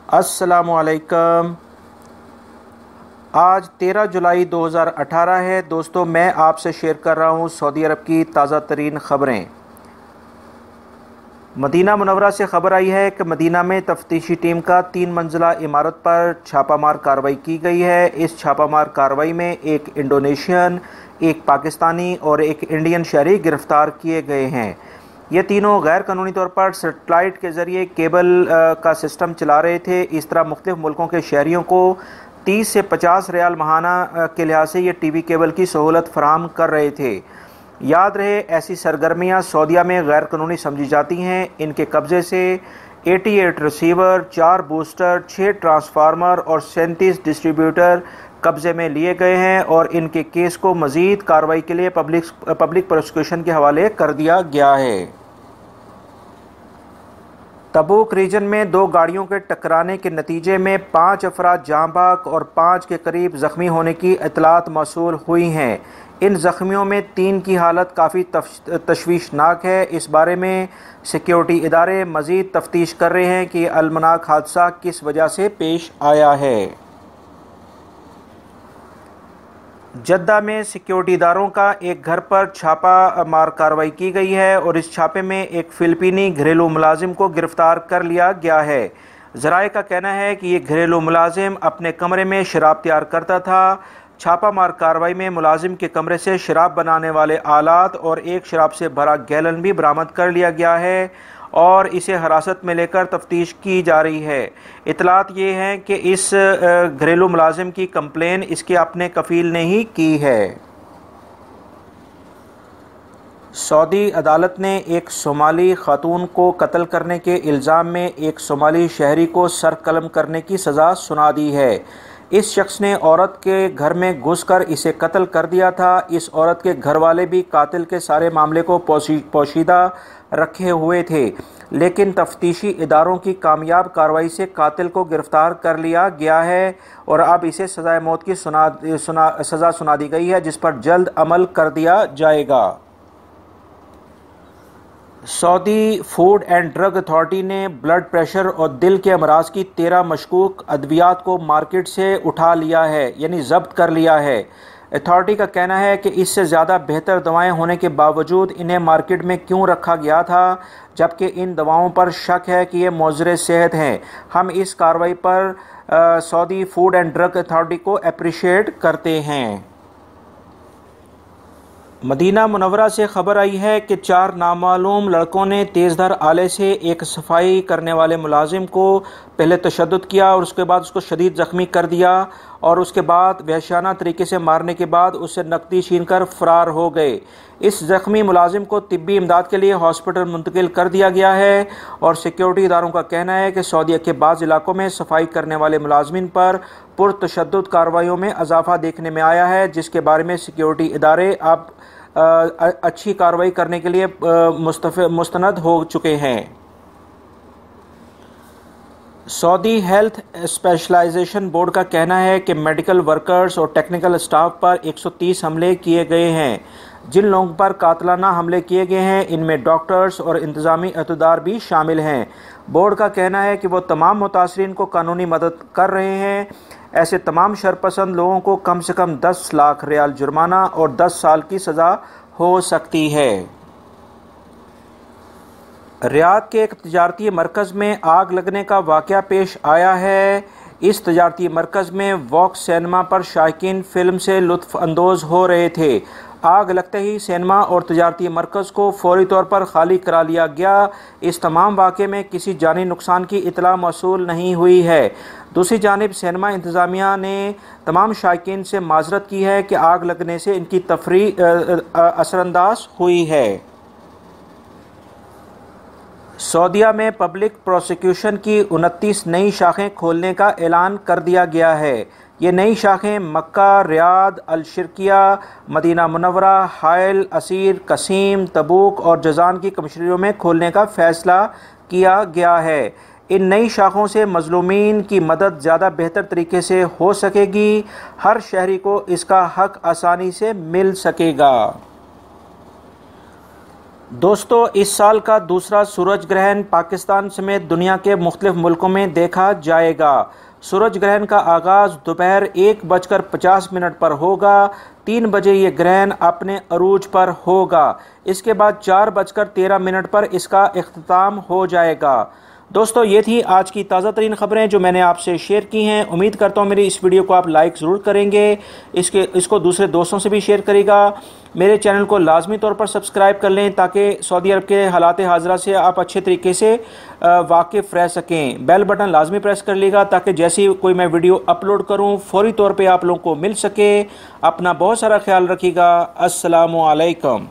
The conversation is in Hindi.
अस्सलामुअलैकुम। आज 13 जुलाई 2018 है। दोस्तों, मैं आपसे शेयर कर रहा हूँ सऊदी अरब की ताज़ा तरीन ख़बरें। मदीना मुनव्वरा से ख़बर आई है कि मदीना में तफ्तीशी टीम का 3 मंजिला इमारत पर छापामार कार्रवाई की गई है। इस छापामार कार्रवाई में एक इंडोनेशियन, एक पाकिस्तानी और एक इंडियन शहरी गिरफ़्तार किए गए हैं। ये तीनों गैर कानूनी तौर पर सेटेलाइट के ज़रिए केबल का सिस्टम चला रहे थे। इस तरह मुख्तलिफ मुल्कों के शहरियों को 30 से 50 रियाल माहाना के लिहाज से ये टीवी केबल की सहूलत फराहम कर रहे थे। याद रहे, ऐसी सरगर्मियाँ सऊदीया में गैर कानूनी समझी जाती हैं। इनके कब्ज़े से 88 रिसीवर, 4 बूस्टर, 6 ट्रांसफार्मर और 37 डिस्ट्रीब्यूटर कब्ज़े में लिए गए हैं और इनके केस को मज़ीद कार्रवाई के लिए पब्लिक प्रोसिक्यूशन के हवाले कर दिया गया है। तबूक रीजन में 2 गाड़ियों के टकराने के नतीजे में 5 अफराद जाँ बहक और 5 के करीब ज़ख्मी होने की इतलात मौसूल हुई हैं। इन ज़ख्मियों में 3 की हालत काफ़ी तशवीशनाक है। इस बारे में सिक्योरिटी इदारे मज़ीद तफ्तीश कर रहे हैं कि अलमनाक हादसा किस वजह से पेश आया है। जद्दा में सिक्योरिटी इदारों का एक घर पर छापा मार कार्रवाई की गई है और इस छापे में एक फ़िलिपीनी घरेलू मुलाजिम को गिरफ़्तार कर लिया गया है। ज़राए का कहना है कि ये घरेलू मुलाजिम अपने कमरे में शराब तैयार करता था। छापा मार कार्रवाई में मुलाजिम के कमरे से शराब बनाने वाले आलात और एक शराब से भरा गैलन भी बरामद कर लिया गया है और इसे हिरासत में लेकर तफ्तीश की जा रही है। इतलात ये हैं कि इस घरेलू मुलाजिम की कंप्लेन इसके अपने कफ़ील ने ही की है। सऊदी अदालत ने एक सोमाली खातून को कत्ल करने के इल्ज़ाम में एक सोमाली शहरी को सर कलम करने की सज़ा सुना दी है। इस शख्स ने औरत के घर में घुसकर इसे कत्ल कर दिया था। इस औरत के घर वाले भी कातिल के सारे मामले को पोशीदा रखे हुए थे, लेकिन तफ्तीशी इदारों की कामयाब कार्रवाई से कातिल को गिरफ़्तार कर लिया गया है और अब इसे सज़ाए मौत की सज़ा सुना दी गई है, जिस पर जल्द अमल कर दिया जाएगा। Saudi food and drug authority ने ब्लड प्रेशर और दिल के अमराज की 13 मशकूक अद्वियात को मार्केट से उठा लिया है, यानी ज़ब्त कर लिया है। अथॉरिटी का कहना है कि इससे ज़्यादा बेहतर दवाएं होने के बावजूद इन्हें मार्केट में क्यों रखा गया था, जबकि इन दवाओं पर शक है कि ये मुज़र सेहत हैं। हम इस कार्रवाई पर Saudi food and drug authority को अप्रिशिएट करते हैं। मदीना मुनव्वरा से ख़बर आई है कि 4 नामालूम लड़कों ने तेज़धार आले से एक सफाई करने वाले मुलाजिम को पहले तशद्दुद किया और उसके बाद उसको शदीद ज़ख्मी कर दिया और उसके बाद वहशियाना तरीके से मारने के बाद उससे नकदी छीन कर फ़रार हो गए। इस ज़ख्मी मुलाजिम को तिब्बी इमदाद के लिए हॉस्पिटल मुंतकिल कर दिया गया है और सिक्योरिटी इदारों का कहना है कि सऊदीया के बाज़ इलाकों में सफाई करने वाले मुलाजिमिन पर पुरतशद्दुद कार्रवाइयों में इजाफ़ा देखने में आया है, जिसके बारे में सिक्योरिटी इदारे अब अच्छी कार्रवाई करने के लिए मुस्तनद हो चुके हैं। सऊदी हेल्थ स्पेशलाइजेशन बोर्ड का कहना है कि मेडिकल वर्कर्स और टेक्निकल स्टाफ पर 130 हमले किए गए हैं। जिन लोगों पर कातलाना हमले किए गए हैं इनमें डॉक्टर्स और इंतज़ामी अहदेदार भी शामिल हैं। बोर्ड का कहना है कि वो तमाम मुतासरीन को कानूनी मदद कर रहे हैं। ऐसे तमाम शरपसंद लोगों को कम से कम 10 लाख रियाल जुर्माना और 10 साल की सज़ा हो सकती है। रियाद के एक तजारती मरकज़ में आग लगने का वाक़या पेश आया है। इस तजारती मरकज़ में वॉक्स सिनेमा पर शायकीन फ़िल्म से लुत्फ़ अंदोज़ हो रहे थे। आग लगते ही सिनेमा और तजारती मरकज़ को फौरी तौर पर खाली करा लिया गया। इस तमाम वाक़े में किसी जानी नुकसान की इतला मौसूल नहीं हुई है। दूसरी जानिब सिनेमा इंतज़ामिया ने तमाम शायकीन से माज़रत की है कि आग लगने से इनकी तफरीह असरअंदाज हुई है। सऊदीया में पब्लिक प्रोसिक्यूशन की 29 नई शाखें खोलने का ऐलान कर दिया गया है। ये नई शाखें मक्का, रियाद, अल-शिरकिया, मदीना मुनव्वरा, हाइल, असीर, कसीम, तबूक और जज़ान की कमिश्नरियों में खोलने का फ़ैसला किया गया है। इन नई शाखों से मज़लूमीन की मदद ज़्यादा बेहतर तरीके से हो सकेगी। हर शहरी को इसका हक़ आसानी से मिल सकेगा। दोस्तों, इस साल का दूसरा सूरज ग्रहण पाकिस्तान समेत दुनिया के मुख्तलिफ मुल्कों में देखा जाएगा। सूरज ग्रहण का आगाज़ दोपहर 1:50 पर होगा। 3 बजे ये ग्रहण अपने अरूज पर होगा। इसके बाद 4:13 पर इसका इख्तिताम हो जाएगा। दोस्तों, ये थी आज की ताज़ा तरीन ख़बरें जो मैंने आपसे शेयर की हैं। उम्मीद करता हूँ मेरी इस वीडियो को आप लाइक ज़रूर करेंगे, इसको दूसरे दोस्तों से भी शेयर करेगा। मेरे चैनल को लाजमी तौर पर सब्सक्राइब कर लें ताकि सऊदी अरब के हालात हाज़रा से आप अच्छे तरीके से वाकिफ़ रह सकें। बेल बटन लाजमी प्रेस कर लीजिएगा ताकि जैसे ही कोई मैं वीडियो अपलोड करूँ फ़ौरी तौर पर आप लोगों को मिल सके। अपना बहुत सारा ख्याल रखिएगा। अस्सलामु अलैकुम।